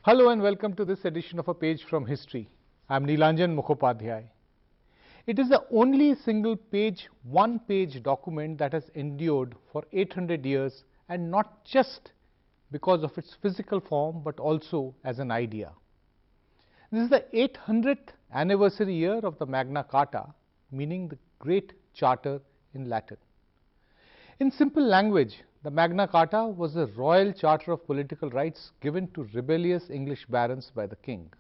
Hello and welcome to this edition of A Page from History. I am Neelanjan Mukhopadhyay. It is the only single page, one-page document that has endured for 800 years, and not just because of its physical form but also as an idea. This is the 800th anniversary year of the Magna Carta, meaning the Great Charter in Latin. In simple language, the Magna Carta was a royal charter of political rights given to rebellious English barons by the king.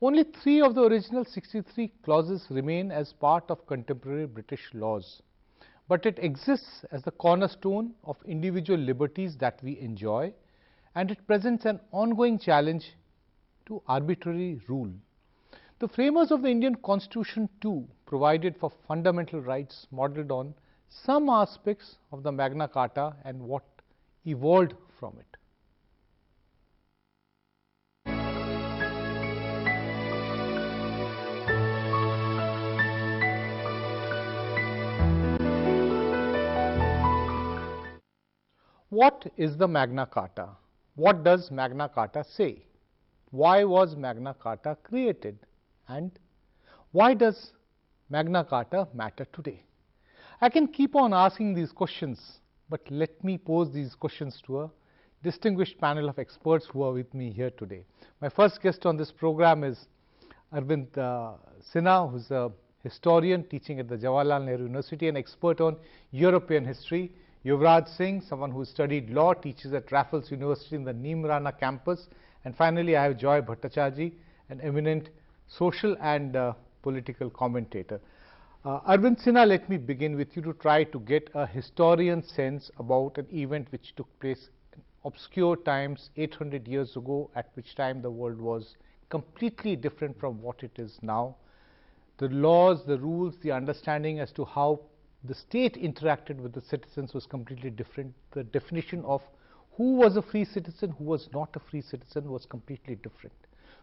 Only 3 of the original 63 clauses remain as part of contemporary British laws, but it exists as the cornerstone of individual liberties that we enjoy, and it presents an ongoing challenge to arbitrary rule. The framers of the Indian Constitution too provided for fundamental rights modelled on some aspects of the Magna Carta and what evolved from it. What is the Magna Carta? What does Magna Carta say? Why was Magna Carta created? And why does Magna Carta matter today? I can keep on asking these questions, but let me pose these questions to a distinguished panel of experts who are with me here today. My first guest on this program is Arvind Sinha, who is a historian teaching at the Jawaharlal Nehru University, an expert on European history. Yuvraj Singh, someone who studied law, teaches at Raffles University in the Neemrana campus. And finally, I have Joy Bhattacharjee, an eminent social and political commentator. Arvind Sinha, let me begin with you to try to get a historian's sense about an event which took place in obscure times 800 years ago, at which time the world was completely different from what it is now. The laws, the rules, the understanding as to how the state interacted with the citizens was completely different. The definition of who was a free citizen, who was not a free citizen was completely different.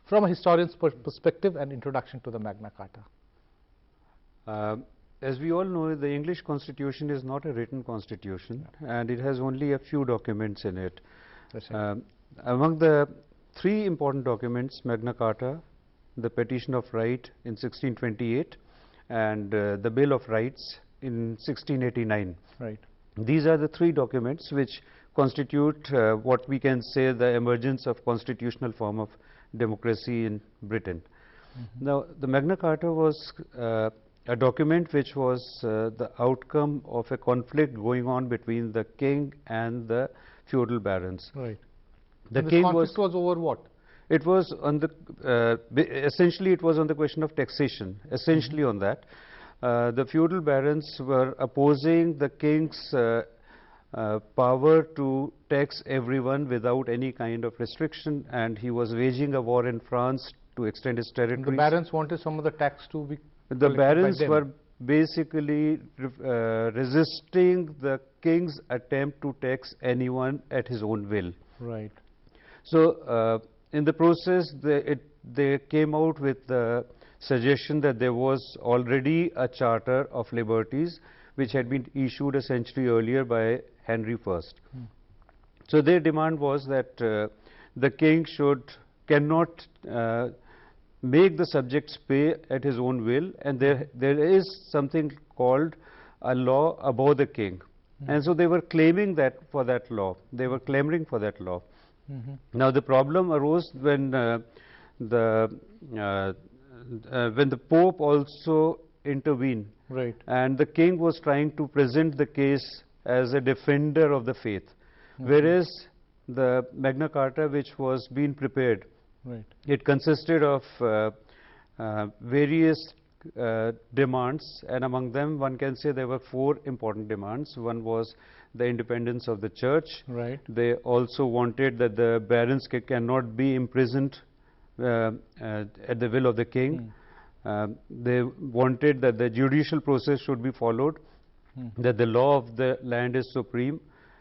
From a historian's perspective, an introduction to the Magna Carta. As we all know, the English Constitution is not a written constitution, and it has only a few documents in it. Among the 3 important documents, Magna Carta, the Petition of Right in 1628, and the Bill of Rights in 1689. Right. These are the 3 documents which constitute what we can say the emergence of constitutional form of democracy in Britain. Now, the Magna Carta was a document which was the outcome of a conflict going on between the king and the feudal barons. Right. The king was over what? It was on the essentially it was on the question of taxation. Essentially on that, the feudal barons were opposing the king's power to tax everyone without any kind of restriction, and he was waging a war in France to extend his territories. And the barons wanted some of the tax to be the barons were basically resisting the king's attempt to tax anyone at his own will. Right. So, in the process, they came out with the suggestion that there was already a Charter of Liberties which had been issued a century earlier by Henry I. So, their demand was that the king cannot make the subjects pay at his own will, and there is something called a law above the king. And so they were claiming that for that law. They were clamoring for that law. Now the problem arose when the Pope also intervened. Right. And the king was trying to present the case as a defender of the faith, whereas the Magna Carta, which was being prepared, right, it consisted of various demands, and among them one can say there were 4 important demands. One was the independence of the church. Right. They also wanted that the barons cannot be imprisoned at the will of the king. They wanted that the judicial process should be followed, that the law of the land is supreme,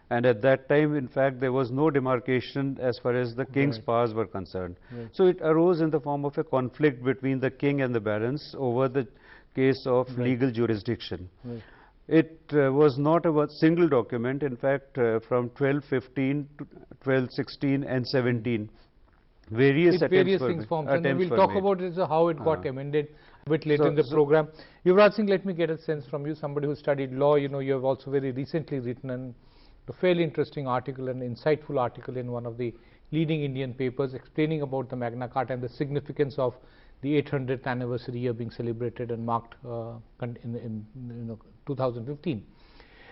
and at that time, in fact, there was no demarcation as far as the king's powers were concerned. So it arose in the form of a conflict between the king and the barons over the case of legal jurisdiction. It was not a single document. In fact, from 1215 to 1216 and 17, various attempts things forms, and attempts we'll were talk made. about it, how it got amended a bit later So- in the so- program. Yuvraj Singh, let me get a sense from you, somebody who studied law. You know, you have also very recently written a fairly interesting article, an insightful article in one of the leading Indian papers, explaining about the Magna Carta and the significance of the 800th anniversary year being celebrated and marked in 2015.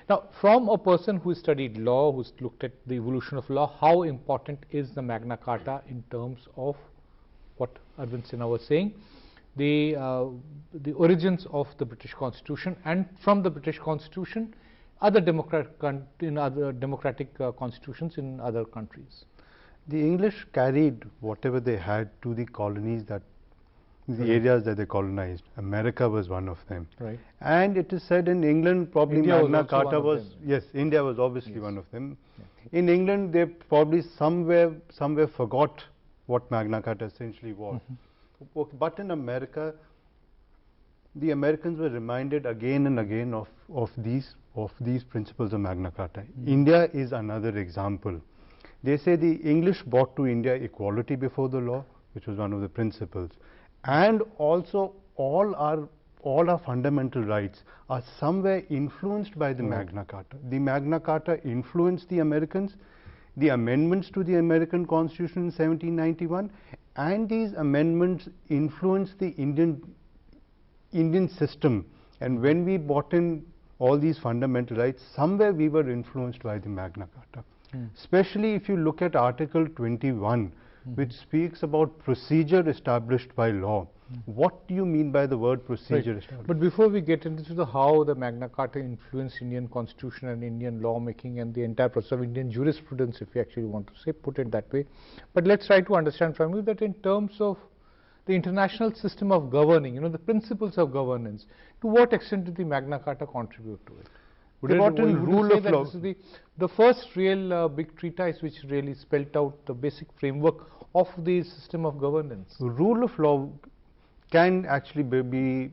Now, from a person who studied law, who's looked at the evolution of law, how important is the Magna Carta in terms of what Arvind Sinha was saying, the origins of the British Constitution, and from the British Constitution, other democratic constitutions in other countries? The English carried whatever they had to the colonies, that the areas that they colonized. America was one of them. Right. And it is said in England probably India was Magna also Carta one of was, them. yes, India was obviously Yes. one of them. Yeah. In England they probably somewhere forgot what Magna Carta essentially was. But in America, the Americans were reminded again and again of these principles of Magna Carta. India is another example. They say the English brought to India equality before the law, which was one of the principles, and also all our fundamental rights are somewhere influenced by the Magna Carta. The Magna Carta influenced the Americans, the amendments to the American Constitution in 1791, and these amendments influenced the Indian system. And when we brought in all these fundamental rights, somewhere we were influenced by the Magna Carta. Especially if you look at Article 21, which speaks about procedure established by law. What do you mean by the word procedure established? But before we get into how the Magna Carta influenced Indian constitution and Indian lawmaking and the entire process of Indian jurisprudence, if you actually want to say, put it that way, but let's try to understand from you that in terms of the international system of governing, you know, the principles of governance, to what extent did the Magna Carta contribute to it? Would you rule say of that law. this is the first real big treatise which really spelt out the basic framework of the system of governance? Rule of law can actually be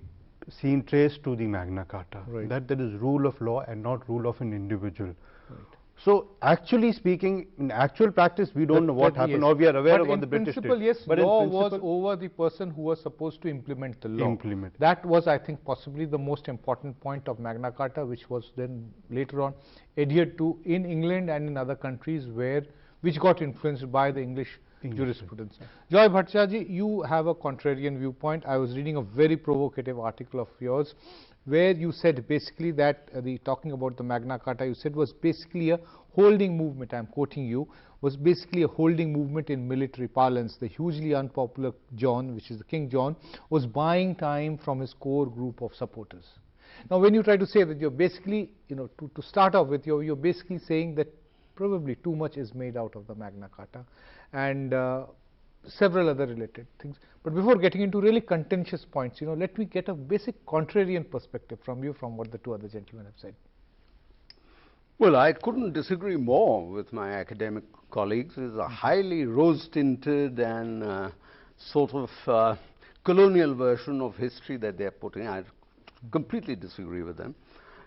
seen traced to the Magna Carta. Right. That there is rule of law and not rule of an individual. Right. So actually speaking, in actual practice, we don't know what happened, or we are aware of what the British principle, did. yes, But law in was principle, over the person who was supposed to implement the law. Implement. That was, I think, possibly the most important point of Magna Carta, which was then later on adhered to in England and in other countries which got influenced by the English jurisprudence. Joy Bhattacharya, you have a contrarian viewpoint. I was reading a very provocative article of yours where you said basically that talking about the Magna Carta, you said was basically a holding movement, I am quoting you, was basically a holding movement in military parlance. The hugely unpopular John, which is the King John, was buying time from his core group of supporters. Now when you try to say that you're basically, you know, to start off with, you're basically saying that probably too much is made out of the Magna Carta and several other related things. But before getting into really contentious points, you know, let me get a basic contrarian perspective from you from what the two other gentlemen have said. Well, I couldn't disagree more with my academic colleagues. It's a highly rose-tinted and sort of colonial version of history that they're putting. I completely disagree with them.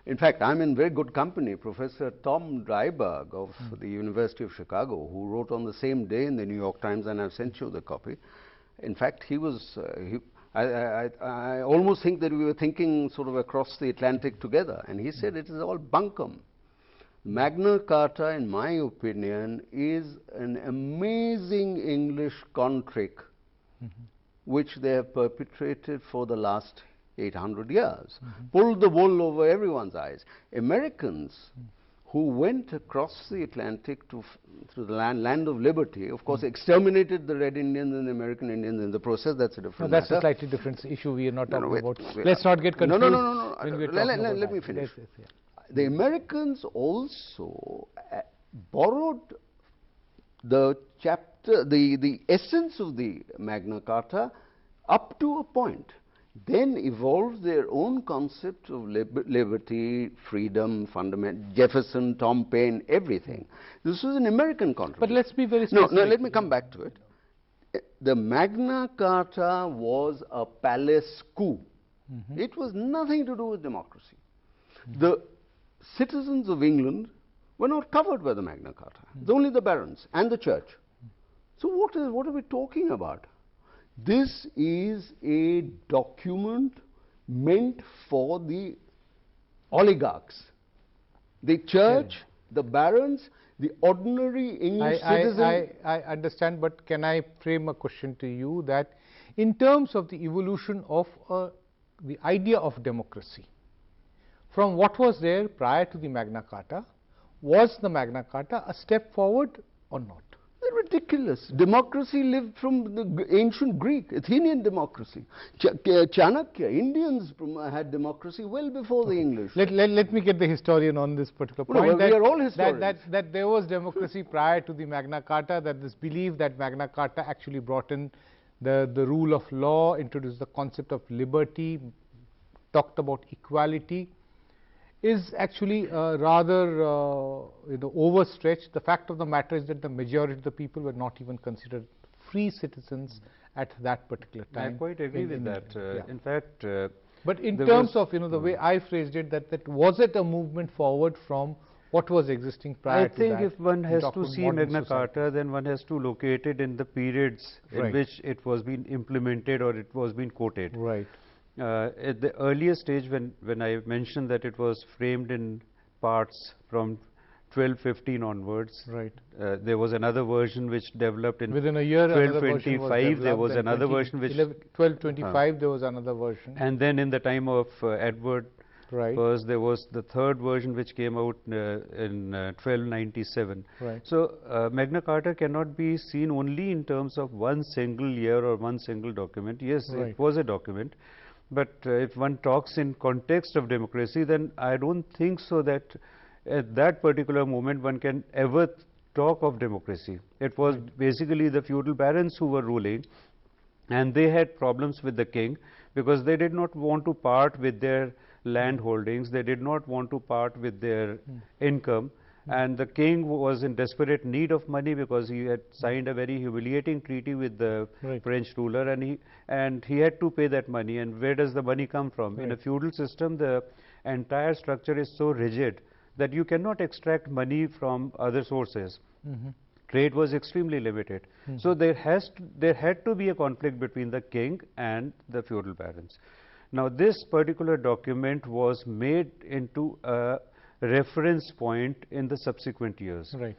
In fact, I'm in very good company. Professor Tom Dryburgh of the University of Chicago, who wrote on the same day in the New York Times, and I've sent you the copy. In fact, he was, I almost think that we were thinking sort of across the Atlantic together, and he said it is all bunkum. Magna Carta, in my opinion, is an amazing English con trick which they have perpetrated for the last 800 years, pulled the wool over everyone's eyes. Americans who went across the Atlantic to the land of liberty, of course, exterminated the Red Indians and the American Indians in the process. That's a different That's matter. a slightly different issue we are not talking wait, about. wait, Let's not get confused. No. When we're talking about Let me that. finish. Yes, yes, The Americans also borrowed the chapter, the essence of the Magna Carta up to a point, then evolved their own concept of liberty, freedom, fundamental, Jefferson, Tom Paine, everything. This was an American contribution. But let's be very specific. No, let me come back to it. The Magna Carta was a palace coup. It was nothing to do with democracy. The citizens of England were not covered by the Magna Carta. It's only the barons and the church. So what are we talking about? This is a document meant for the oligarchs, the church, the barons, the ordinary English citizen. I understand, but can I frame a question to you that in terms of the evolution of the idea of democracy, from what was there prior to the Magna Carta, was the Magna Carta a step forward or not? Ridiculous. Democracy lived from the ancient Greek, Athenian democracy. Chanakya, Indians had democracy well before the English. Let me get the historian on this particular point. Well, we are all historians. That there was democracy prior to the Magna Carta, that this belief that Magna Carta actually brought in the rule of law, introduced the concept of liberty, talked about equality, is actually rather overstretched. The fact of the matter is that the majority of the people were not even considered free citizens at that particular time. I quite agree with that. Yeah. In fact, but in terms of the way I phrased it, that was it a movement forward from what was existing prior to that? I think if one has to see Magna Carta, then one has to locate it in the periods in which it was being implemented or it was being quoted. Right. At the earlier stage, when I mentioned that it was framed in parts from 1215 onwards, right. There was another version which developed in within a year. 1225. There was another version which 1225. There was another version, and then in the time of Edward right. I, there was the third version which came out in 1297. Right. So Magna Carta cannot be seen only in terms of one single year or one single document. Yes, right. it was a document. But if one talks in context of democracy, then I don't think so that at that particular moment one can ever talk of democracy. It was basically the feudal barons who were ruling, and they had problems with the king because they did not want to part with their land holdings, they did not want to part with their income. And the king was in desperate need of money because he had signed a very humiliating treaty with the French ruler, and he had to pay that money. And where does the money come from? In a feudal system, the entire structure is so rigid that you cannot extract money from other sources. Trade was extremely limited. So there had to be a conflict between the king and the feudal barons. Now this particular document was made into a reference point in the subsequent years. Right.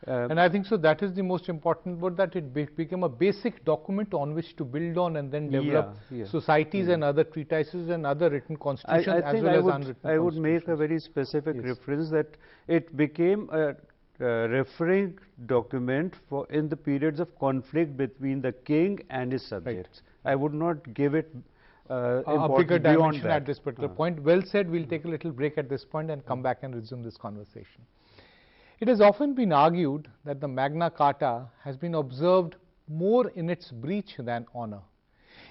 And I think so that is the most important, but that it became a basic document on which to build on and then develop societies and other treatises and other written constitutions as well as unwritten I would make a very specific reference that it became a referring document for in the periods of conflict between the king and his subjects. I would not give it a bigger dimension at this particular point. Well said. We'll take a little break at this point and come back and resume this conversation. It has often been argued that the Magna Carta has been observed more in its breach than honor.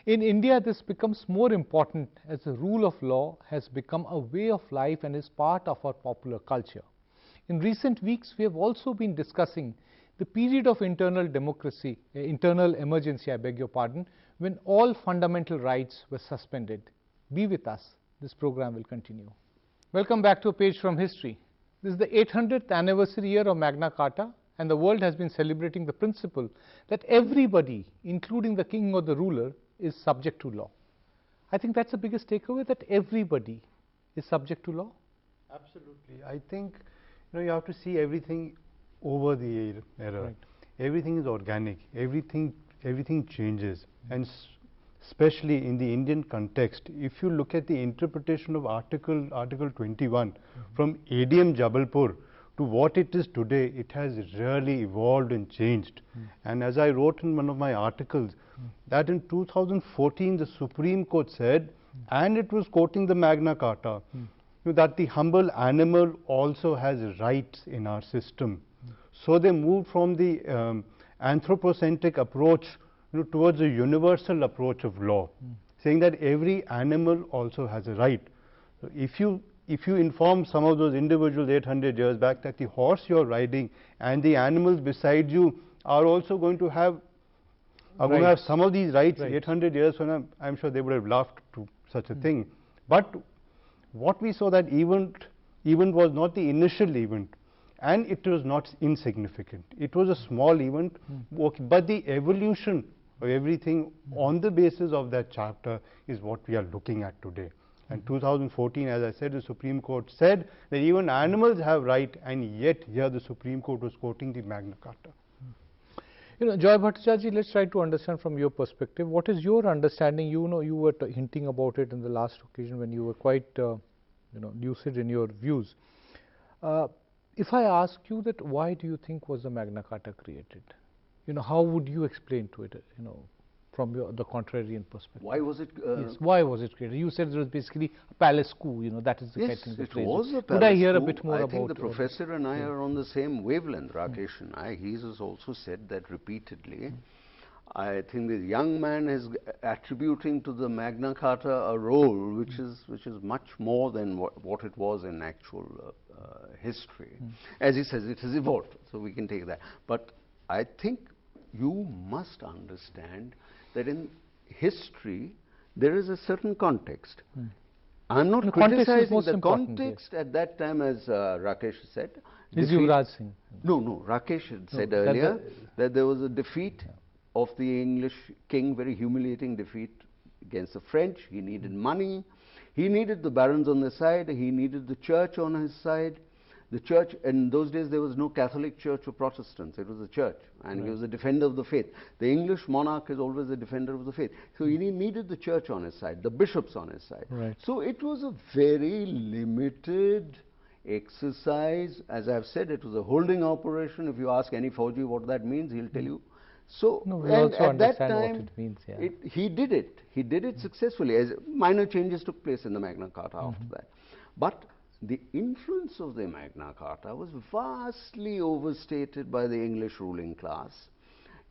In India, this becomes more important as the rule of law has become a way of life and is part of our popular culture. In recent weeks, we have also been discussing the period of internal democracy, internal emergency, I beg your pardon, when all fundamental rights were suspended. Be with us. This program will continue. Welcome back to a page from history. This is the 800th anniversary year of Magna Carta, and the world has been celebrating the principle that everybody, including the king or the ruler, is subject to law. I think that's the biggest takeaway, that everybody is subject to law. Absolutely. I think you have to see everything over the era. Right. Everything is organic. Everything changes, and especially in the Indian context, if you look at the interpretation of Article 21 from ADM Jabalpur to what it is today, it has really evolved and changed. And as I wrote in one of my articles, that in 2014 the Supreme Court said, and it was quoting the Magna Carta, that the humble animal also has rights in our system. So they moved from the anthropocentric approach towards a universal approach of law, saying that every animal also has a right. So if you inform some of those individuals 800 years back that the horse you're riding and the animals beside you are also going to have going to have some of these rights 800 years from now, I'm sure they would have laughed to such a thing. But what we saw, that event was not the initial event. and it was not insignificant. It was a small event, okay, but the evolution of everything on the basis of that charter is what we are looking at today. And 2014, as I said, the Supreme Court said that even animals have right, and yet here the Supreme Court was quoting the Magna Carta. You know, Joy Bhattacharya, let's try to understand from your perspective, what is your understanding? You know, you were hinting about it in the last occasion when you were quite, lucid in your views. If I ask you that, why do you think was the Magna Carta created? You know, how would you explain to it, from the contrarian perspective? Why was it? Yes, why was it created? You said it was basically a palace coup, that is the Yes, kind of it phrase. was a palace Could I hear a coup. bit more I about think the professor and I are on the same wavelength, Rakesh and I. He has also said that repeatedly. I think the young man is attributing to the Magna Carta a role which is much more than what it was in actual history. As he says, it has evolved, so we can take that. But I think you must understand that in history there is a certain context. I'm not The context is criticizing most the important, context at that time, as Rakesh said. Is Yuvraj Singh? No, Rakesh had said that earlier that there was a defeat of the English king, very humiliating defeat against the French. He needed money. He needed the barons on his side. He needed the church on his side. The church, in those days there was no Catholic church or Protestants, it was the church, and he was a defender of the faith. The English monarch is always a defender of the faith. So he needed the church on his side, the bishops on his side. Right. So it was a very limited exercise. As I've said, it was a holding operation. If you ask any Fauji what that means, he'll tell you. So No, we and also at that understand time, what it means, yeah. he did it. He did it successfully. As minor changes took place in the Magna Carta after that. But the influence of the Magna Carta was vastly overstated by the English ruling class.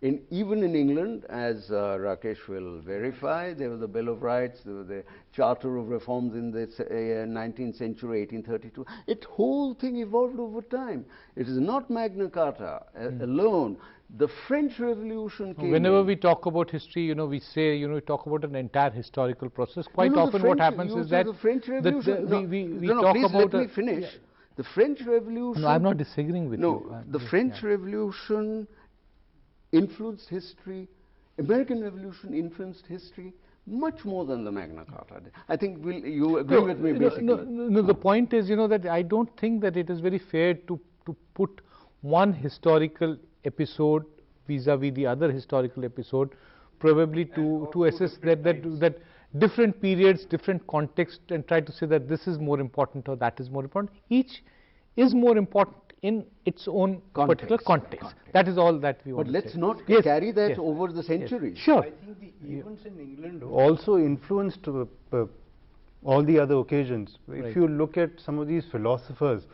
Even in England, as Rakesh will verify, there was the Bill of Rights, there was the Charter of Reforms in the 19th century, 1832. It whole thing evolved over time. It is not Magna Carta alone. The French Revolution came Whenever in. we talk about history, we say, we talk about an entire historical process. Quite No, often what happens is that the French Revolution. we no, talk please about let me finish. The French Revolution. No, I'm not disagreeing with you. No, the French Revolution influenced history. American Revolution influenced history much more than the Magna Carta did. I think you agree with me basically. No, the point is, that I don't think that it is very fair to put one historical episode vis-a-vis the other historical episode, probably to assess that different periods, different context, and try to say that this is more important or that is more important. Each is more important in its own particular context. That is all that we want to say. But let's not carry that over the centuries. Sure. I think the events in England also influenced all the other occasions. If you look at some of these philosophers,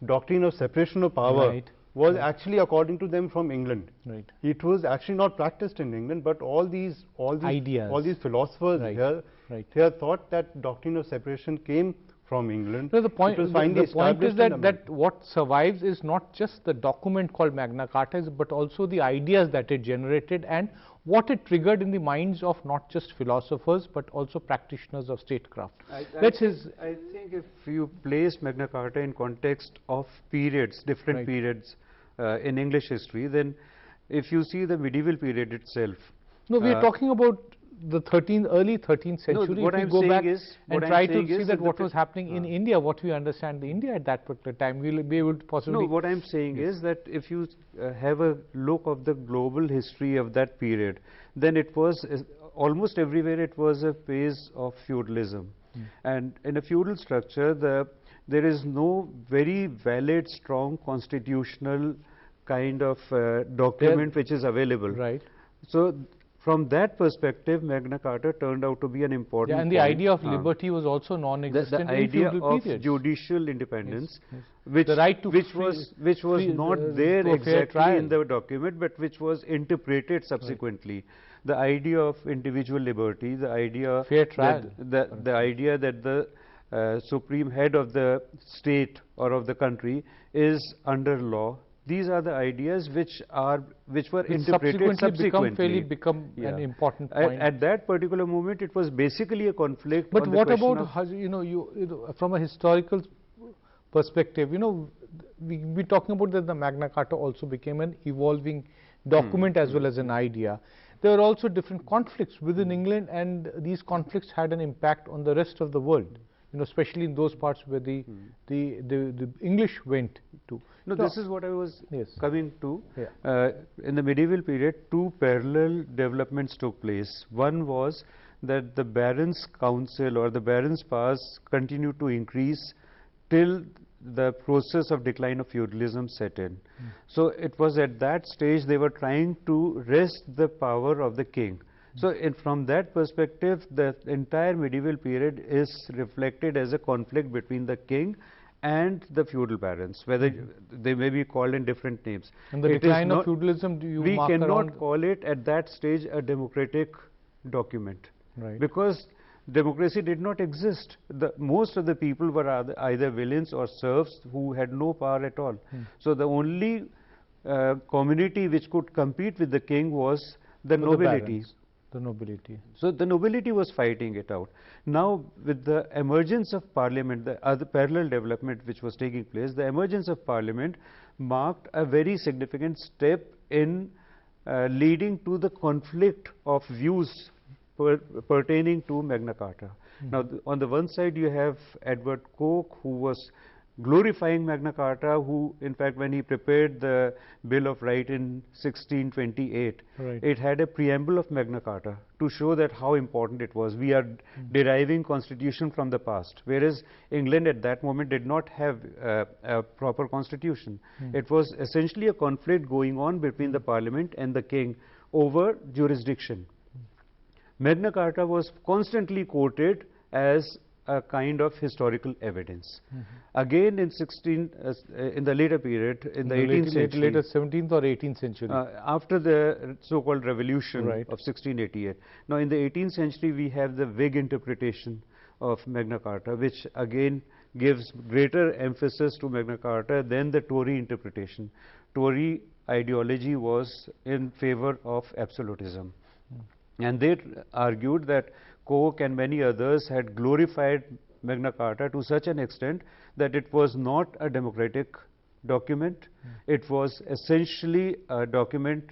doctrine of separation of power was actually, according to them, from England. Right. It was actually not practiced in England, but all these ideas, all these philosophers here thought that doctrine of separation came from England. No, the point is that that what survives is not just the document called Magna Carta, but also the ideas that it generated and what it triggered in the minds of not just philosophers but also practitioners of statecraft. I think if you place Magna Carta in context of periods, different periods in English history, then if you see the medieval period itself. No, we are talking about the early 13th century. No, what if we I'm go saying back is, and try to see that what was happening in India, what we understand the India at that particular time, we will be able to possibly. No, what I'm saying is that if you have a look of the global history of that period, then it was almost everywhere it was a phase of feudalism. And in a feudal structure, there is no very valid, strong constitutional kind of document which is available. Right. So from that perspective, Magna Carta turned out to be an important and the point. idea of liberty was also non-existent the in idea feudal of periods. judicial independence, The right to which was not there to a fair exactly trial. in the document, but which was interpreted subsequently. The idea of individual liberty, the idea fair trial, the idea that the supreme head of the state or of the country is under law. These are the ideas which were interpreted subsequently. become an important point. At that particular moment, it was basically a conflict. But on the what question about from a historical perspective, you know, we're talking about that the Magna Carta also became an evolving document as well as an idea. There are also different conflicts within England, and these conflicts had an impact on the rest of the world, you know, especially in those parts where the English went to. No, this is what I was Yes. coming to. Yeah. In the medieval period, two parallel developments took place. One was that the Barons' Council or the Barons' powers continued to increase till the process of decline of feudalism set in. So it was at that stage they were trying to wrest the power of the king. So from that perspective, the entire medieval period is reflected as a conflict between the king and the feudal barons, whether they may be called in different names. And the It is decline of not- feudalism, do you we mark cannot around? call it at that stage a democratic document, Right. because democracy did not exist. Most of the people were either villains or serfs who had no power at all. So the only community which could compete with the king was the nobility. barons, the nobility. So the nobility was fighting it out. Now, with the emergence of parliament, the other parallel development which was taking place, the emergence of parliament marked a very significant step in leading to the conflict of views pertaining to Magna Carta. Now, on the one side you have Edward Coke, who was glorifying Magna Carta, who in fact when he prepared the Bill of Rights in 1628, Right. it had a preamble of Magna Carta to show that how important it was. We are deriving constitution from the past, whereas England at that moment did not have a proper constitution. It was essentially a conflict going on between the parliament and the king over jurisdiction. Magna Carta was constantly quoted as a kind of historical evidence. Again in the later period, in the 18th century, later 17th or 18th century. after the so-called revolution Right. of 1688. Now in the 18th century we have the Whig interpretation of Magna Carta, which again gives greater emphasis to Magna Carta than the Tory interpretation. Tory ideology was in favor of absolutism. And they argued that Coke and many others had glorified Magna Carta to such an extent that it was not a democratic document. It was essentially a document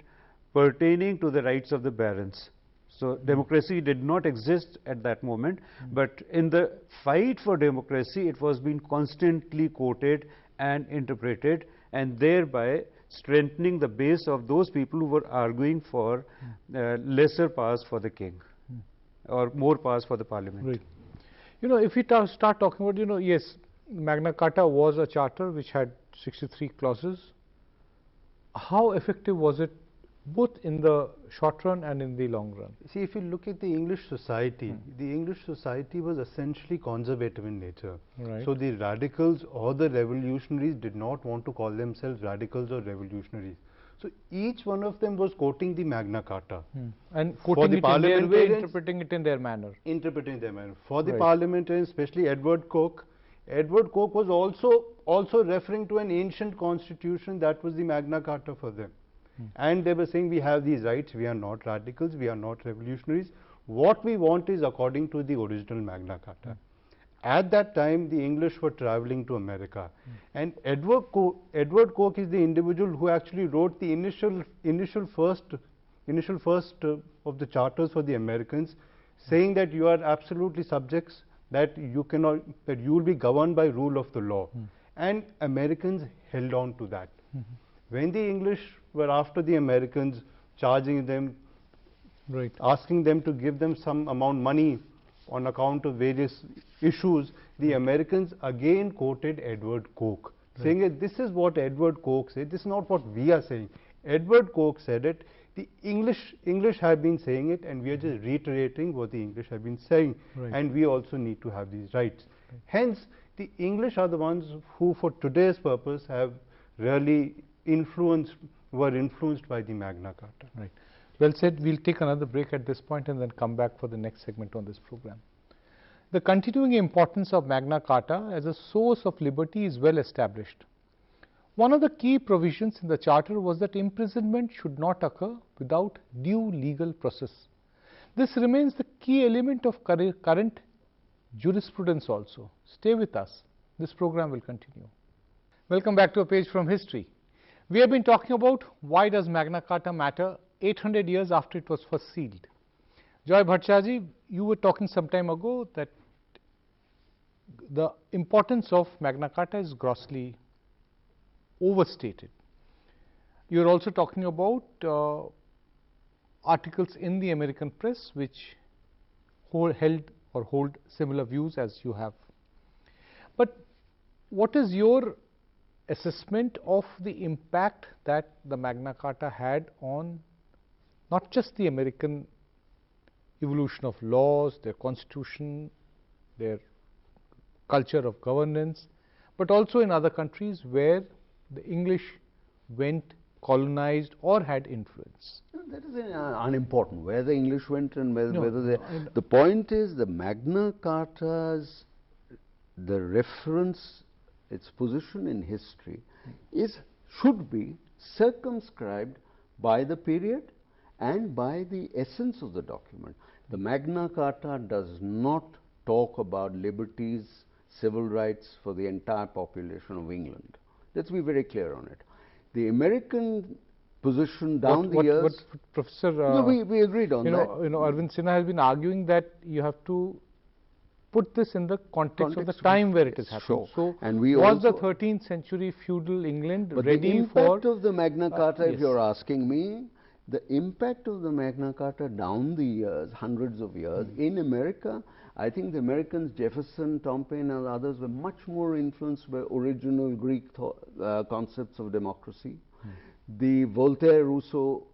pertaining to the rights of the barons. So democracy did not exist at that moment, but in the fight for democracy it was being constantly quoted and interpreted, and thereby strengthening the base of those people who were arguing for lesser powers for the king or more powers for the parliament. Right. You know, if we start talking about, you know, yes, Magna Carta was a charter which had 63 clauses. How effective was it both in the short run and in the long run? See, if you look at the English society, the English society was essentially conservative in nature. Right. So the radicals or the revolutionaries did not want to call themselves radicals or revolutionaries. So each one of them was quoting the Magna Carta. And For quoting the it in their way, parliamentarians- interpreting it in their manner. Interpreting them. And for the Right. parliamentarians, especially Edward Coke was also referring to an ancient constitution that was the Magna Carta for them. And they were saying, we have these rights, we are not radicals, we are not revolutionaries. What we want is according to the original Magna Carta. At that time, the English were traveling to America. And Edward Coke is the individual who actually wrote the initial first of the charters for the Americans, saying that you are absolutely subjects, that you will be governed by rule of the law. And Americans held on to that. When the English were after the Americans, charging them, Right. asking them to give them some amount money on account of various issues, the Americans again quoted Edward Coke, saying that this is what Edward Coke said, this is not what we are saying. Edward Coke said it, the English have been saying it, and we are just reiterating what the English have been saying, Right. and we also need to have these rights. Hence, the English are the ones who, for today's purpose, have really were influenced by the Magna Carta. Right. Well said. We'll take another break at this point and then come back for the next segment on this program. The continuing importance of Magna Carta as a source of liberty is well established. One of the key provisions in the Charter was that imprisonment should not occur without due legal process. This remains the key element of current jurisprudence also. Stay with us. This program will continue. Welcome back to A Page from History. We have been talking about why does Magna Carta matter 800 years after it was first sealed. Joy Bhattacharjee, you were talking some time ago that the importance of Magna Carta is grossly overstated. You are also talking about articles in the American press which hold similar views as you have. But what is your assessment of the impact that the Magna Carta had on not just the American evolution of laws, their constitution, their culture of governance, but also in other countries where the English went, colonized or had influence? That is unimportant, where the English went and whether the point is the Magna Carta's, the reference, its position in history should be circumscribed by the period and by the essence of the document. The Magna Carta does not talk about liberties, civil rights for the entire population of England. Let's be very clear on it. The American position down the years. What Professor? No, we agreed on that. Arvind Sinha has been arguing that you have to put this in the context of the time where it is happening. Sure. So, and we was the 13th century feudal England ready for? The impact of the Magna Carta, if you're asking me, the impact of the Magna Carta down the years, hundreds of years, in America, I think the Americans, Jefferson, Tom Paine and others were much more influenced by original Greek concepts of democracy. The Voltaire, Rousseau,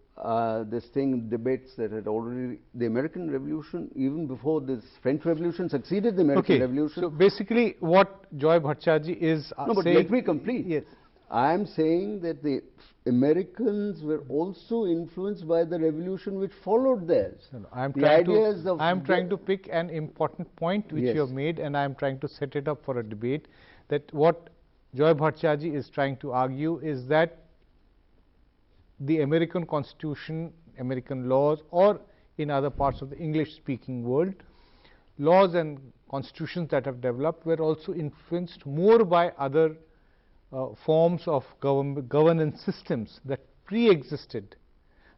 debates that had already, the American Revolution, even before this French Revolution succeeded the American Revolution. So basically what Joy Bhattacharjee is no, but saying, let me complete. Yes. I am saying that the Americans were also influenced by the revolution which followed theirs. I am trying to pick an important point which you have made, and I am trying to set it up for a debate, that what Joy Bhattacharjee is trying to argue is that the American Constitution, American laws, or in other parts of the English-speaking world, laws and constitutions that have developed were also influenced more by other forms of governance systems that pre-existed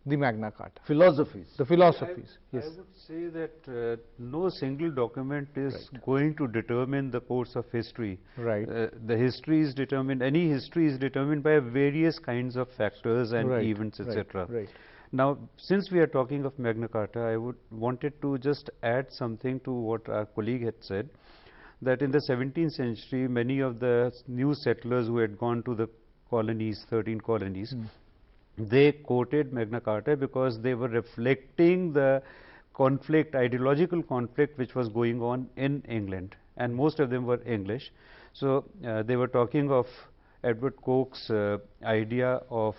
the Magna Carta. Philosophies. The philosophies, yes. I would say that no single document is going to determine the course of history. Right. The history is determined, any history is determined by various kinds of factors and events, etc. Right. Now, since we are talking of Magna Carta, I wanted to just add something to what our colleague had said, that in the 17th century, many of the new settlers who had gone to the colonies, 13 colonies, they quoted Magna Carta because they were reflecting the conflict, ideological conflict which was going on in England, and most of them were English. So they were talking of Edward Coke's idea of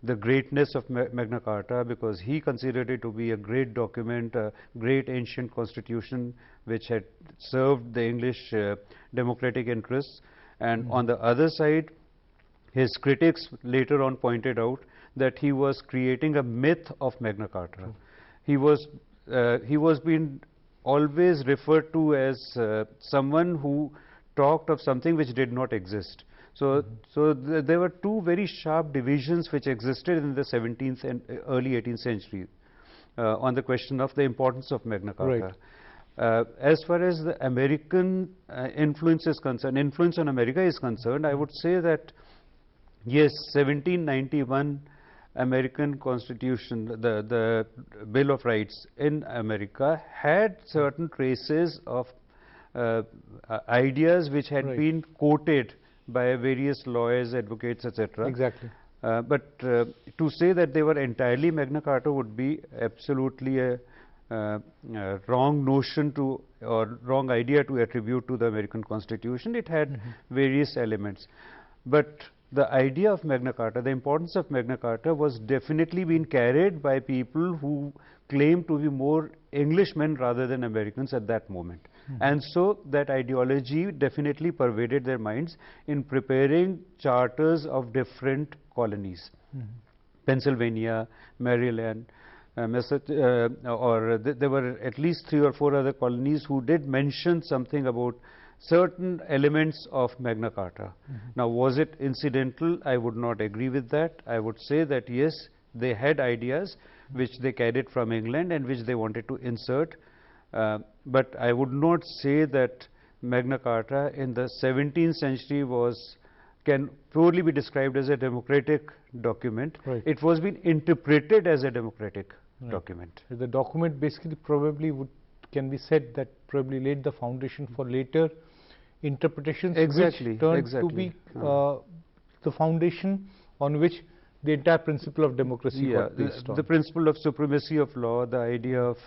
the greatness of Magna Carta, because he considered it to be a great document, a great ancient constitution which had served the English democratic interests. And on the other side, his critics later on pointed out that he was creating a myth of Magna Carta. He was being always referred to as someone who talked of something which did not exist. So, there were two very sharp divisions which existed in the 17th and early 18th century on the question of the importance of Magna Carta. As far as the American influence is concerned, influence on America is concerned, I would say that yes, 1791 American Constitution, the Bill of Rights in America had certain traces of ideas which had been quoted by various lawyers, advocates, etc. Exactly. But to say that they were entirely Magna Carta would be absolutely a wrong notion to, or wrong idea to attribute to the American Constitution. It had various elements. But the idea of Magna Carta, the importance of Magna Carta was definitely being carried by people who claimed to be more Englishmen rather than Americans at that moment. And so that ideology definitely pervaded their minds in preparing charters of different colonies. Pennsylvania, Maryland, there were at least 3 or 4 other colonies who did mention something about certain elements of Magna Carta. Now, was it incidental? I would not agree with that. I would say that yes, they had ideas which they carried from England and which they wanted to insert, but I would not say that Magna Carta in the 17th century can purely be described as a democratic document. Right. It was being interpreted as a democratic document. The document basically probably can be said that probably laid the foundation for later interpretations, Exactly, which turned exactly. to be the foundation on which the entire principle of democracy got based on. The principle of supremacy of law, the idea of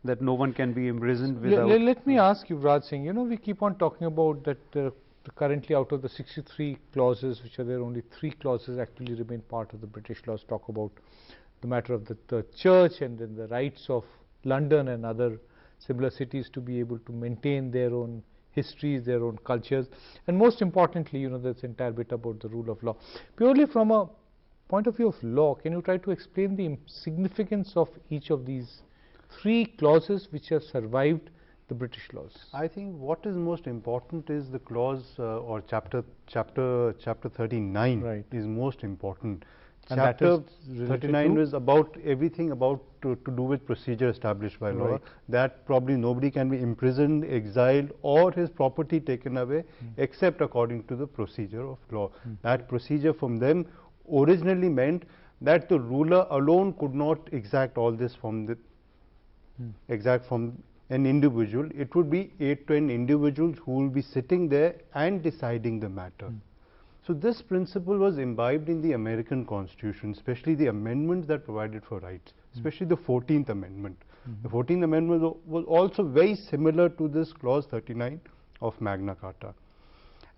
that no one can be imprisoned without. Let me ask you, Raj Singh, we keep on talking about that currently out of the 63 clauses which are there, only 3 clauses actually remain part of the British laws, talk about the matter of the church and then the rights of London and other similar cities to be able to maintain their own histories, their own cultures, and most importantly, this entire bit about the rule of law. Purely from a point of view of law, can you try to explain the significance of each of these 3 clauses which have survived the British laws? I think what is most important is the clause or chapter 39 Right. is most important. And that Chapter is related 39 to? is about everything about to do with procedure established by law. Right. That probably nobody can be imprisoned, exiled, or his property taken away except according to the procedure of law. That procedure from them originally meant that the ruler alone could not exact all this from an individual. It would be 8 to 10 individuals who will be sitting there and deciding the matter. So this principle was imbibed in the American Constitution, especially the amendments that provided for rights, especially the 14th Amendment. The 14th Amendment was also very similar to this clause 39 of Magna Carta.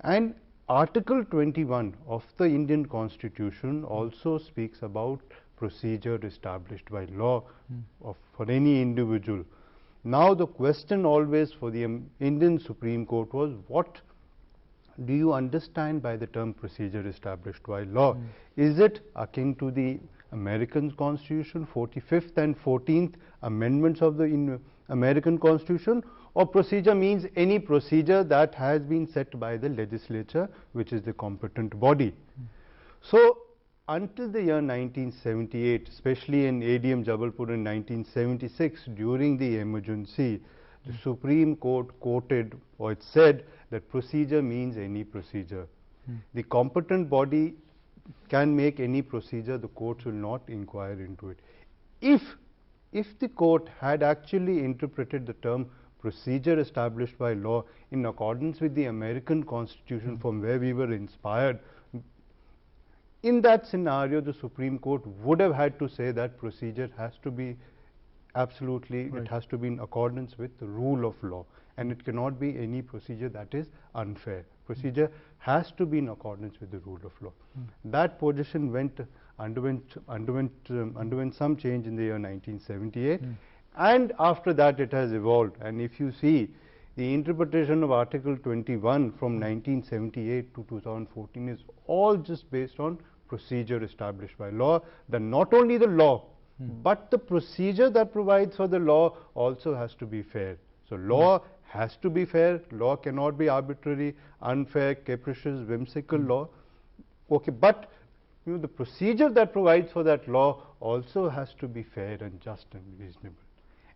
And Article 21 of the Indian Constitution also speaks about procedure established by law for any individual. Now the question always for the Indian Supreme Court was, what do you understand by the term procedure established by law? Is it akin to the American Constitution, 45th and 14th Amendments of the American Constitution, or procedure means any procedure that has been set by the legislature, which is the competent body? So until the year 1978, especially in ADM Jabalpur in 1976, during the emergency, the Supreme Court quoted, or it said that procedure means any procedure. The competent body can make any procedure, the courts will not inquire into it. If the court had actually interpreted the term procedure established by law in accordance with the American Constitution from where we were inspired, in that scenario the Supreme Court would have had to say that procedure has to be absolutely, it has to be in accordance with the rule of law, and it cannot be any procedure that is unfair. Procedure has to be in accordance with the rule of law. That position underwent some change in the year 1978, and after that it has evolved. And if you see the interpretation of Article 21 from 1978 to 2014 is all just based on procedure established by law, that not only the law but the procedure that provides for the law also has to be fair. So law has to be fair, law cannot be arbitrary, unfair, capricious, whimsical law. Okay, but the procedure that provides for that law also has to be fair and just and reasonable.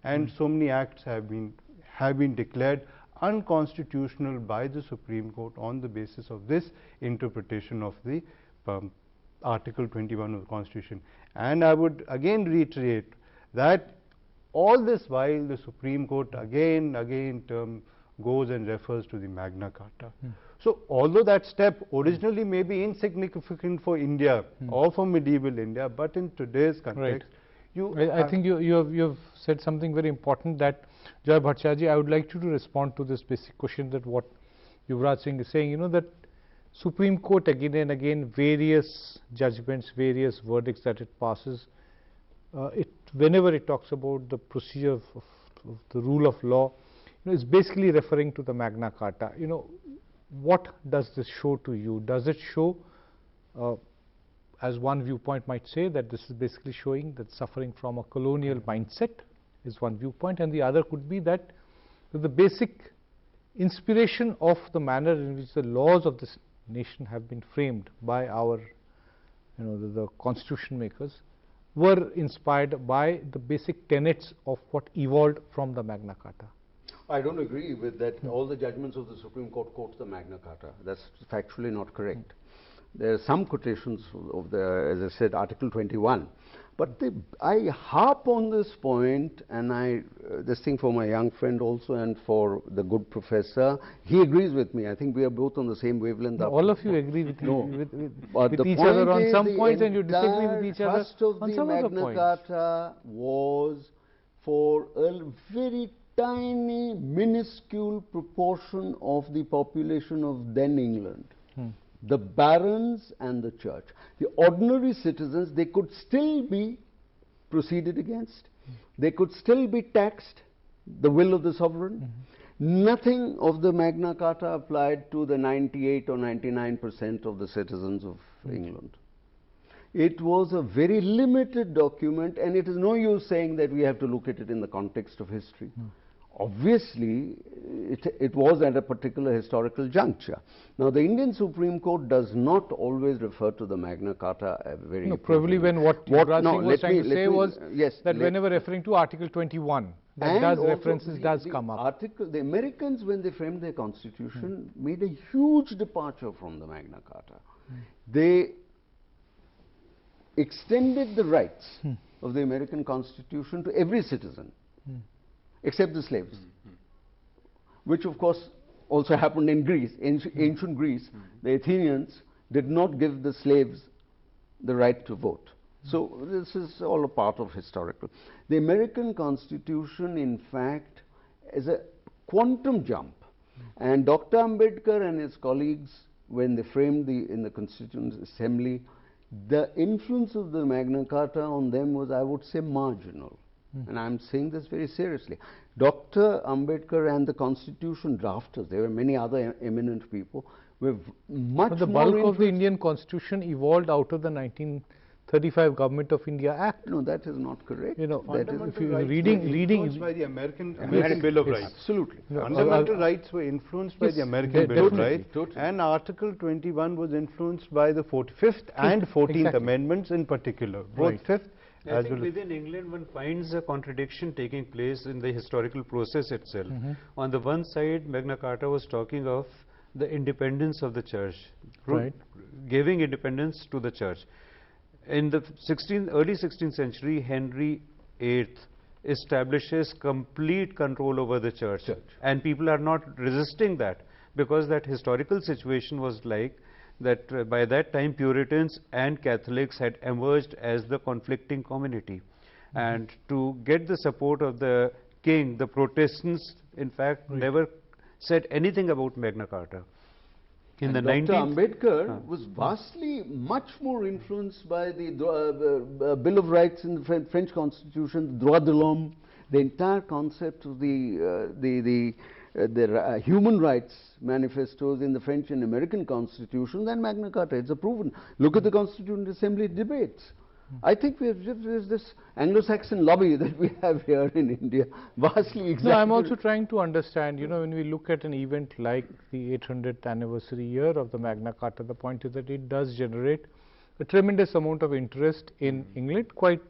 And so many acts have been declared unconstitutional by the Supreme Court on the basis of this interpretation of the Article 21 of the Constitution. And I would again reiterate that all this while the Supreme Court again goes and refers to the Magna Carta. So although that step originally may be insignificant for India or for medieval India, but in today's context, I think you have said something very important, that Joy Bhattacharya, I would like you to respond to this basic question, that what Yuvraj Singh is saying, that Supreme Court again and again, various judgments, various verdicts that it passes, whenever it talks about the procedure of the rule of law, it's basically referring to the Magna Carta. What does this show to you? Does it show, as one viewpoint might say, that this is basically showing that suffering from a colonial mindset is one viewpoint, and the other could be that the basic inspiration of the manner in which the laws of this nation have been framed by our, the constitution makers, were inspired by the basic tenets of what evolved from the Magna Carta. I don't agree with that. All the judgments of the Supreme Court quote the Magna Carta. That's factually not correct. There are some quotations of the, as I said, Article 21. But I harp on this point, and this thing for my young friend also, and for the good professor. He agrees with me. I think we are both on the same wavelength. No, all of you agree with, no. with each other on some points, and you disagree with each other on some other points. The Magna Carta was for a very tiny, minuscule proportion of the population of then England. The barons and the church. The ordinary citizens, they could still be proceeded against. They could still be taxed, the will of the sovereign. Nothing of the Magna Carta applied to the 98 or 99% of the citizens of England. It was a very limited document, and it is no use saying that we have to look at it in the context of history. Obviously, it was at a particular historical juncture. Now, the Indian Supreme Court does not always refer to the Magna Carta very No, probably when what Yuvraj Singh was trying to say was that whenever referring to Article 21, that does references does come up. The Americans, when they framed their constitution, made a huge departure from the Magna Carta. They extended the rights of the American Constitution to every citizen, except the slaves, which of course also happened in Greece, ancient Greece. The Athenians did not give the slaves the right to vote. So this is all a part of historical. The American Constitution, in fact, is a quantum jump, and Dr. Ambedkar and his colleagues, when they framed in the Constituent Assembly, the influence of the Magna Carta on them was, I would say, marginal. And I am saying this very seriously. Dr. Ambedkar and the Constitution drafters, there were many other eminent people, were much more. But the bulk of the Indian Constitution evolved out of the 1935 Government of India Act. No, that is not correct. That is, if you reading by the American Bill of Rights. Absolutely. Fundamental rights were influenced by the American Bill of Rights, and Article 21 was influenced by the 5th and 14th Amendments in particular. Both 5th. I think within England one finds a contradiction taking place in the historical process itself. On the one side, Magna Carta was talking of the independence of the church, giving independence to the church. In the early 16th century, Henry VIII establishes complete control over the church. And people are not resisting that, because that historical situation was like that by that time Puritans and Catholics had emerged as the conflicting community. And to get the support of the king, the Protestants in fact never said anything about Magna Carta. In the Dr. Ambedkar was vastly much more influenced by the Bill of Rights in the French Constitution, droit de l'homme, the entire concept of the human rights manifestos in the French and American Constitution than Magna Carta. It's a proven. Look at the Constituent Assembly debates. I think there's this Anglo-Saxon lobby that we have here in India, vastly exaggerated. No, I'm also trying to understand, when we look at an event like the 800th anniversary year of the Magna Carta, the point is that it does generate a tremendous amount of interest in England, quite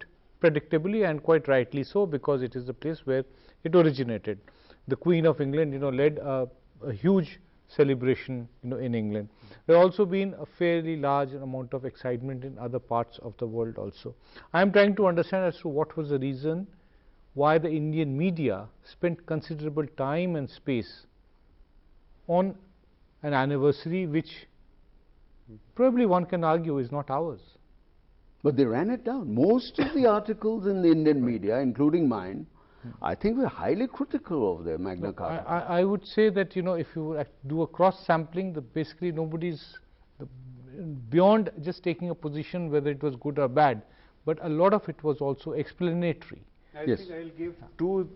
predictably and quite rightly so, because it is the place where it originated. The Queen of England, led a huge celebration, in England. There has also been a fairly large amount of excitement in other parts of the world also. I am trying to understand as to what was the reason why the Indian media spent considerable time and space on an anniversary which probably one can argue is not ours. But they ran it down. Most of the articles in the Indian media, including mine, I think we're highly critical of the Magna Carta. I would say that, if you do a cross-sampling, basically nobody's beyond just taking a position whether it was good or bad, but a lot of it was also explanatory. I think I'll give two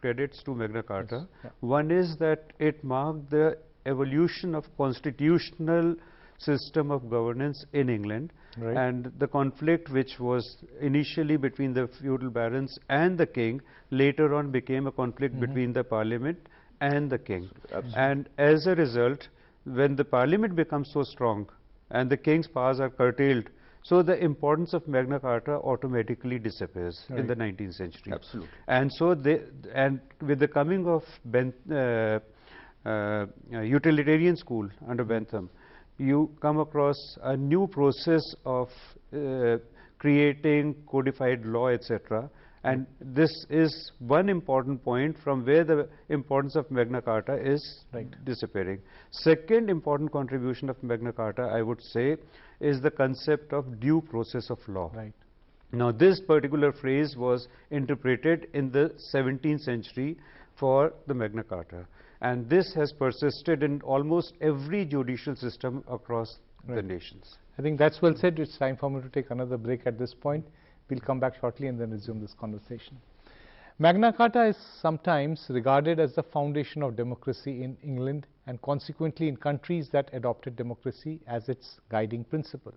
credits to Magna Carta. One is that it marked the evolution of constitutional system of governance in England, and the conflict which was initially between the feudal barons and the king later on became a conflict between the parliament and the king. Absolutely. And as a result, when the parliament becomes so strong and the king's powers are curtailed, so the importance of Magna Carta automatically disappears in the 19th century. Absolutely. And so and with the coming of utilitarian school under Bentham, you come across a new process of creating codified law, etc. And this is one important point from where the importance of Magna Carta is disappearing. Second important contribution of Magna Carta, I would say, is the concept of due process of law. Right. Now, this particular phrase was interpreted in the 17th century for the Magna Carta, and this has persisted in almost every judicial system across the nations. I think that's well said. It's time for me to take another break at this point. We'll come back shortly and then resume this conversation. Magna Carta is sometimes regarded as the foundation of democracy in England and consequently in countries that adopted democracy as its guiding principle.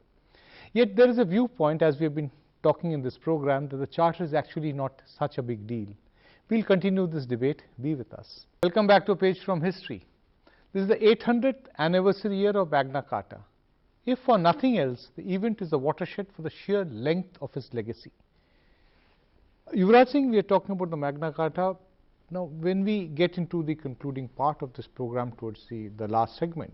Yet there is a viewpoint, as we have been talking in this program, that the Charter is actually not such a big deal. We'll continue this debate. Be with us. Welcome back to a page from history. This is the 800th anniversary year of Magna Carta. If for nothing else, the event is a watershed for the sheer length of its legacy. Yuvraj Singh, we are talking about the Magna Carta. Now, when we get into the concluding part of this program towards the last segment,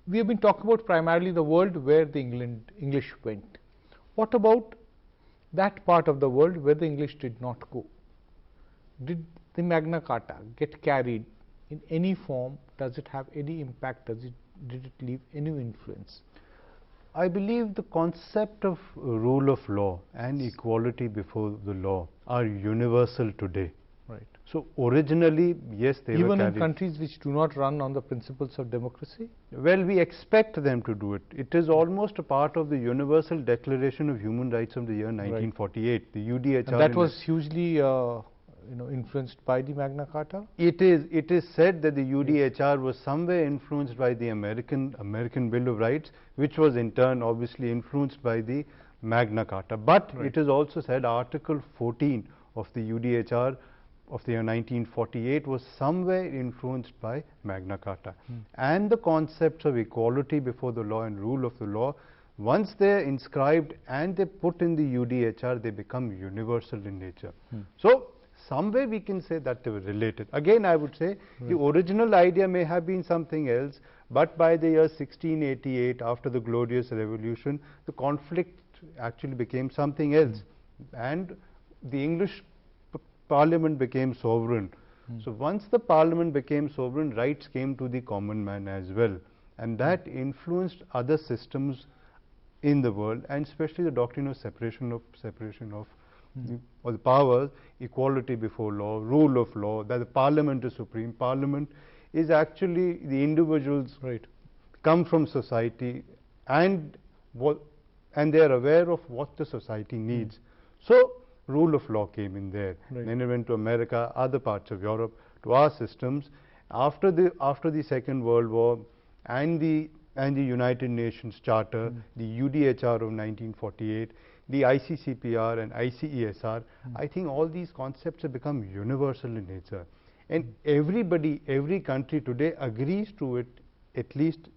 we have been talking about primarily the world where the English went. What about that part of the world where the English did not go? Did the Magna Carta get carried in any form? Does it have any impact? Did it leave any influence? I believe the concept of rule of law and equality before the law are universal today. Right. So originally, yes, they were even in carried. countries which do not run on the principles of democracy? Well, we expect them to do it. It is almost a part of the Universal Declaration of Human Rights of the year 1948, the UDHR. And that was hugely influenced by the Magna Carta? It is said that the UDHR was somewhere influenced by the American Bill of Rights, which was in turn obviously influenced by the Magna Carta. But it is also said Article 14 of the UDHR of the year 1948 was somewhere influenced by Magna Carta. And the concepts of equality before the law and rule of the law, once they're inscribed and they put in the UDHR, they become universal in nature. So somewhere we can say that they were related. Again, I would say the original idea may have been something else, but by the year 1688, after the Glorious Revolution, the conflict actually became something else. And the English Parliament became sovereign. So once the Parliament became sovereign, rights came to the common man as well. And that influenced other systems in the world, and especially the doctrine of separation of the powers, equality before law, rule of law, that the Parliament is supreme. Parliament is actually the individuals come from society and they are aware of what the society needs. So rule of law came in there. Then it went to America, other parts of Europe, to our systems. After the Second World War and the United Nations Charter, the UDHR of 1948, the ICCPR and ICESR, I think all these concepts have become universal in nature. And every country today agrees to it, at least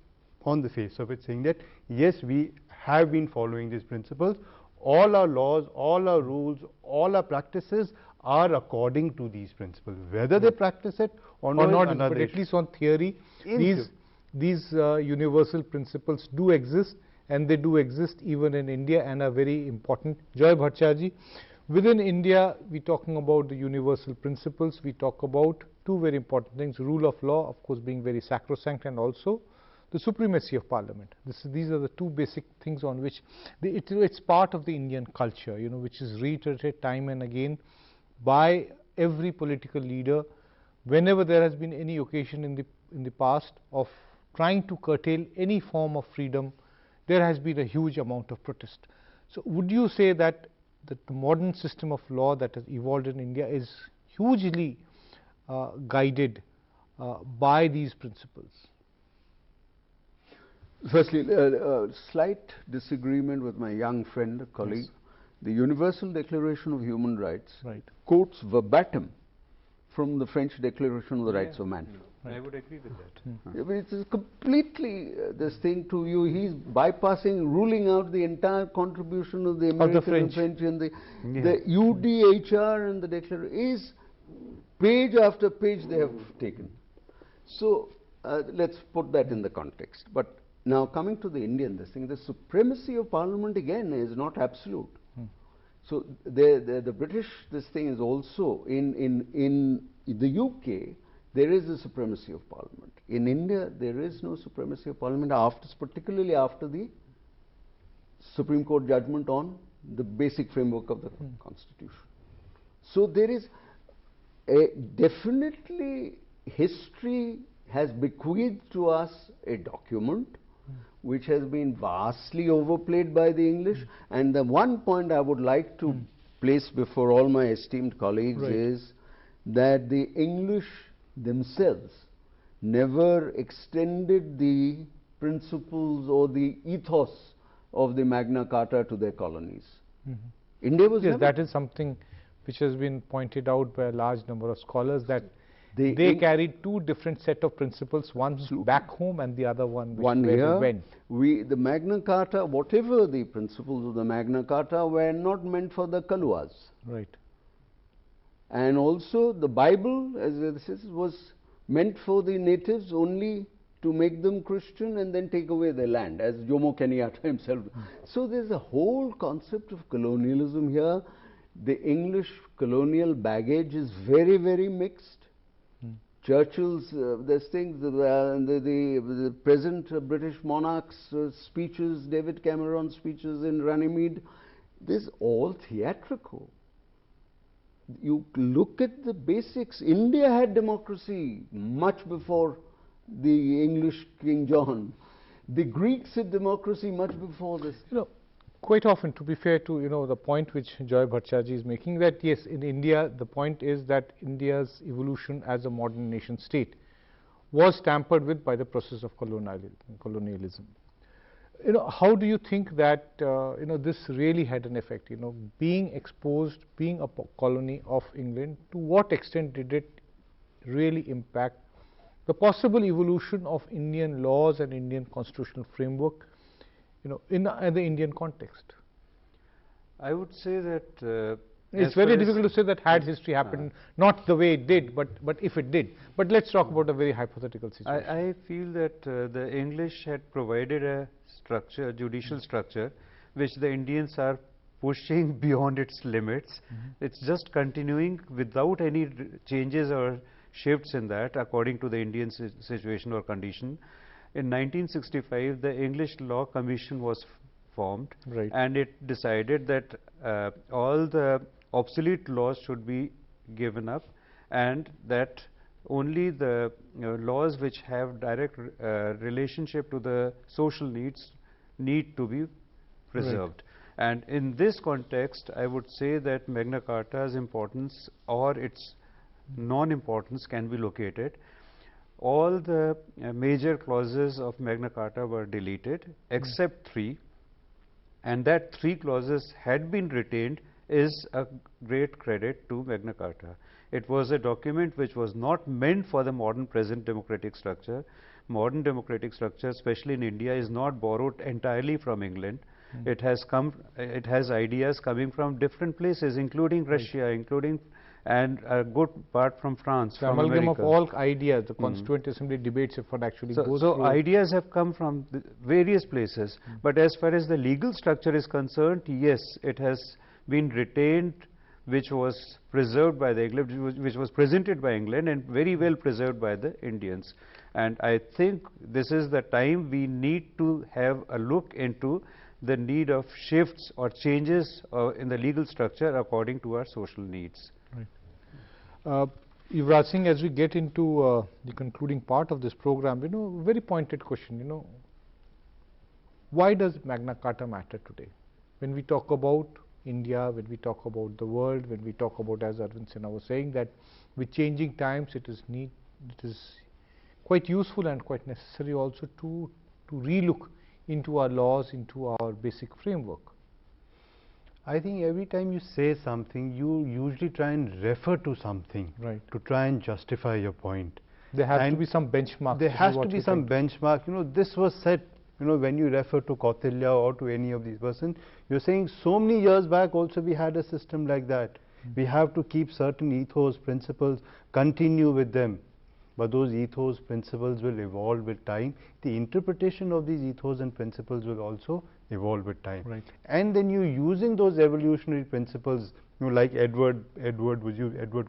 on the face of it, saying that yes, we have been following these principles. All our laws, all our rules, all our practices are according to these principles. Whether they practice it or not, but at least on theory, these universal principles do exist, and they do exist even in India and are very important. Joy Bhattacharya, within India, we're talking about the universal principles. We talk about two very important things: rule of law, of course, being very sacrosanct, and also the supremacy of Parliament. These are the two basic things on which it's part of the Indian culture, which is reiterated time and again by every political leader whenever there has been any occasion in the past of trying to curtail any form of freedom. There has been a huge amount of protest. So would you say that the modern system of law that has evolved in India is hugely guided by these principles? Firstly, a slight disagreement with my young friend, a colleague. The Universal Declaration of Human Rights quotes verbatim from the French Declaration of the Rights of Man. I would agree with that. I mean, it is completely this thing to you. He's bypassing, ruling out the entire contribution of the American and French and the UDHR and the Declaration is page after page they have taken. So let's put that in the context. But now coming to the Indian, this thing, the supremacy of Parliament again is not absolute. So the British, this thing is also in the UK. There is a supremacy of Parliament. In India, there is no supremacy of Parliament, particularly after the Supreme Court judgment on the basic framework of the Constitution. So there is definitely history has bequeathed to us a document which has been vastly overplayed by the English. And the one point I would like to place before all my esteemed colleagues is that the English themselves never extended the principles or the ethos of the Magna Carta to their colonies. India was never. That is something which has been pointed out by a large number of scholars, that they carried two different set of principles, one back home and the other one which here went. The Magna Carta, whatever the principles of the Magna Carta, were not meant for the Kaluas. Right. And also the Bible, as this is, was meant for the natives only to make them Christian and then take away their land, as Jomo Kenyatta himself. So there's a whole concept of colonialism here. The English colonial baggage is very, very mixed. Churchill's this thing, the present British monarch's speeches, David Cameron's speeches in Runnymede, this is all theatrical. You look at the basics. India had democracy much before the English King John. The Greeks had democracy much before this. Quite often, to be fair to the point which Joy Bhattacharjee is making, that yes, in India the point is that India's evolution as a modern nation state was tampered with by the process of colonialism. How do you think that this really had an effect? Being exposed, being a colony of England, to what extent did it really impact the possible evolution of Indian laws and Indian constitutional framework in the Indian context? I would say that it's very difficult to say that had history happened not the way it did, but if it did. But let's talk about a very hypothetical situation. I feel that the English had provided a structure, judicial structure, which the Indians are pushing beyond its limits. It's just continuing without any changes or shifts in that according to the Indian situation or condition. In 1965, the English Law Commission was formed, and it decided that all the obsolete laws should be given up, and that only the laws which have direct relationship to the social needs need to be preserved. And in this context, I would say that Magna Carta's importance or its non-importance can be located. All the major clauses of Magna Carta were deleted except 3, and that 3 clauses had been retained is a great credit to Magna Carta. It was a document which was not meant for the modern present democratic structure. Modern democratic structure, especially in India, is not borrowed entirely from England. It has ideas coming from different places, including Russia, including and a good part from France, from amalgam America. of all ideas, the Constituent Assembly debates effort actually goes so through. ideas have come from various places, but as far as the legal structure is concerned, yes, it has been retained, which was preserved by the England, which was presented by England and very well preserved by the Indians. And I think this is the time we need to have a look into the need of shifts or changes in the legal structure according to our social needs. Yuvraj Singh, as we get into the concluding part of this program, very pointed question, why does Magna Carta matter today? When we talk about India, when we talk about the world, when we talk about, as Arvind Sinha was saying, that with changing times it is quite useful and quite necessary also to relook into our laws, into our basic framework. I think every time you say something, you usually try and refer to something Right. to try and justify your point. There has to And be some benchmark. There This is has what to be you some think. benchmark. You know, this was said, you know, when you refer to Kautilya or to any of these persons, you're saying so many years back also we had a system like that. We have to keep certain ethos, principles, continue with them. But those ethos, principles will evolve with time. The interpretation of these ethos and principles will also evolve with time. Right. And then you using those evolutionary principles, you know, like Edward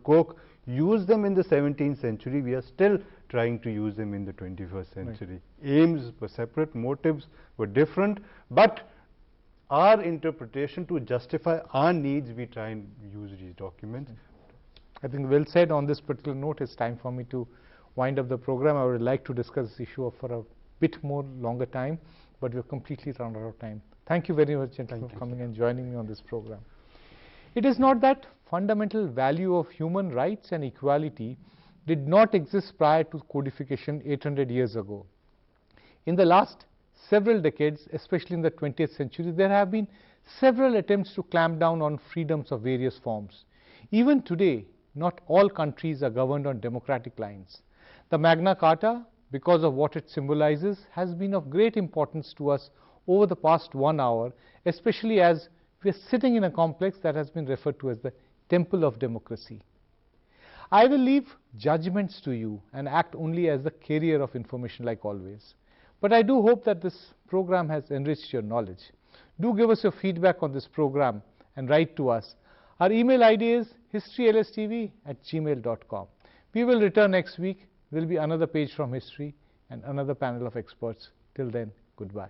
Koch used them in the 17th century. We are still trying to use them in the 21st century. Right. Aims were separate, motives were different, but our interpretation to justify our needs, we try and use these documents. I think well said. On this particular note, it's time for me to wind up the program. I would like to discuss this issue for a bit more longer time, but we're completely run out of time. Thank you very much, gentlemen, for coming and joining me on this program. It is not that fundamental value of human rights and equality did not exist prior to codification 800 years ago. In the last several decades, especially in the 20th century, there have been several attempts to clamp down on freedoms of various forms. Even today, not all countries are governed on democratic lines. The Magna Carta, because of what it symbolizes, has been of great importance to us over the past 1 hour, especially as we are sitting in a complex that has been referred to as the Temple of Democracy. I will leave judgments to you and act only as the carrier of information like always. But I do hope that this program has enriched your knowledge. Do give us your feedback on this program and write to us. Our email ID is historylstv@gmail.com. We will return next week. There will be another page from history and another panel of experts. Till then, goodbye.